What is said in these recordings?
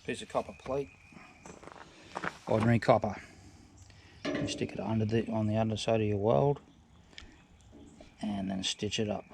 piece of copper plate, ordinary copper. You stick it under on the underside of your weld and then stitch it up.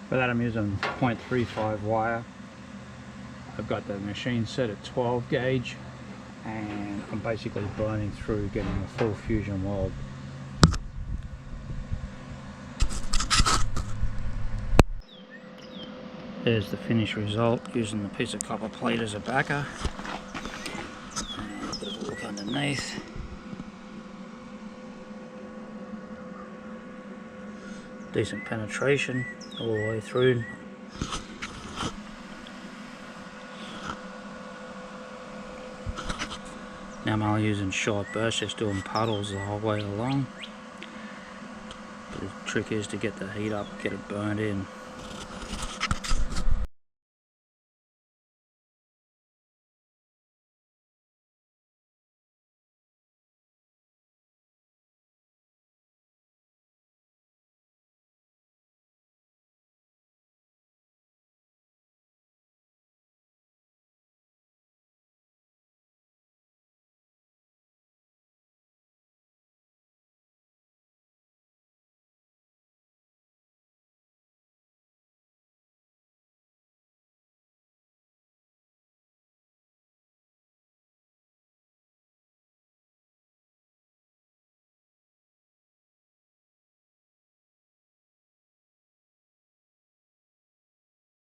For that I'm using 0.35 wire. I've got the machine set at 12 gauge and I'm basically burning through getting a full fusion weld. There's the finished result using the piece of copper plate as a backer. And a bit of a look underneath. Decent penetration all the way through. Now I'm only using short bursts, just doing puddles the whole way along. But the trick is to get the heat up, get it burned in.